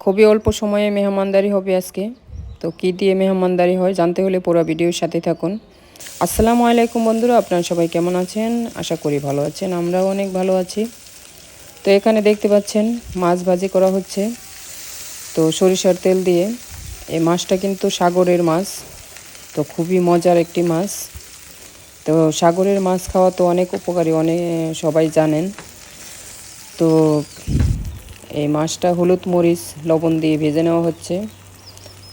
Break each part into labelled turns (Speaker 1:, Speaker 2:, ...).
Speaker 1: খুবই অল্প সময়ে মেহমানদারি হবে আজকে। তো কী দিয়ে মেহমানদারি হয় জানতে হলে পুরো ভিডিওর সাথে থাকুন। আসসালামু আলাইকুম বন্ধুরা, আপনারা সবাই কেমন আছেন? আশা করি ভালো আছেন, আমরাও অনেক ভালো আছি। তো এখানে দেখতে পাচ্ছেন মাছ ভাজি করা হচ্ছে, তো সরিষার তেল দিয়ে। এই মাছটা কিন্তু সাগরের মাছ, তো খুবই মজার একটি মাছ। তো সাগরের মাছ খাওয়া তো অনেক উপকারী, অনেক সবাই জানেন। তো এই মাছটা হলুদ মরিচ লবণ দিয়ে ভেজে নেওয়া হচ্ছে।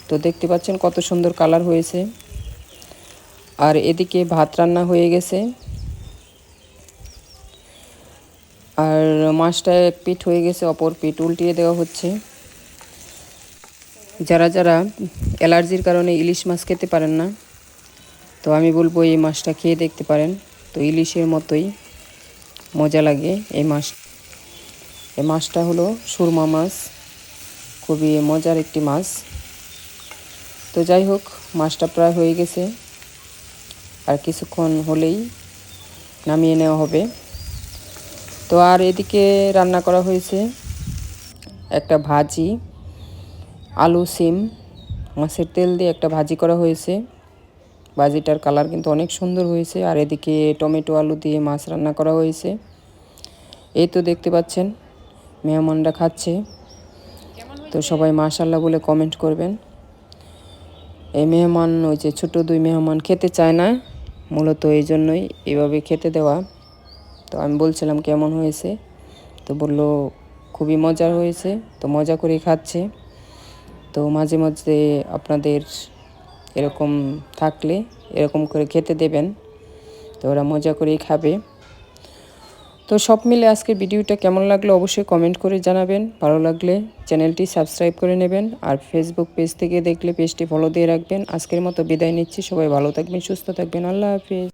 Speaker 1: তো দেখতে পাচ্ছেন কত সুন্দর কালার হয়েছে। আর এদিকে ভাত রান্না হয়ে গেছে, আর মাছটা এক পিঠ হয়ে গেছে, অপর পিঠ উল্টিয়ে দেওয়া হচ্ছে। যারা যারা অ্যালার্জির কারণে ইলিশ মাছ খেতে পারেন না, তো আমি বলবো এই মাছটা খেয়ে দেখতে পারেন। তো ইলিশের মতোই মজা লাগে এই মাছ। এই মাছটা হলো সুরমা মাছ, খুবই মজার একটি মাছ। তো যাই হোক, মাছটা প্রায় হয়ে গেছে, আর কিছুক্ষণ হলেই নামিয়ে নেওয়া হবে। তো আর এদিকে রান্না করা হয়েছে একটা ভাজি, আলু সিম মাছের তেল দিয়ে একটা ভাজি করা হয়েছে। ভাজিটার কালার কিন্তু অনেক সুন্দর হয়েছে। আর এদিকে টমেটো আলু দিয়ে মাছ রান্না করা হয়েছে। এই তো দেখতে পাচ্ছেন মেহমানরা খাচ্ছে। তো সবাই মাশাআল্লাহ বলে কমেন্ট করবেন। এই মেহমান, ওই যে ছোটো দুই মেহমান খেতে চায় না, মূলত এই জন্যই এভাবে খেতে দেওয়া। তো আমি বলছিলাম কেমন হয়েছে, তো বলল খুবই মজার হয়েছে। তো মজা করে খাচ্ছে। তো মাঝে মাঝে আপনাদের এরকম থাকলে এরকম করে খেতে দেবেন, তো ওরা মজা করেই খাবে। তো সব মিলে আজকের ভিডিওটা কেমন লাগলো অবশ্যই কমেন্ট করে জানাবেন। ভালো লাগলে চ্যানেলটি সাবস্ক্রাইব করে নেবেন, আর ফেসবুক পেজ থেকে দেখলে পেজটি ফলো দিয়ে রাখবেন। আজকের মতো বিদায় নিচ্ছি, সবাই ভালো থাকবেন, সুস্থ থাকবেন, আল্লাহ হাফিজ।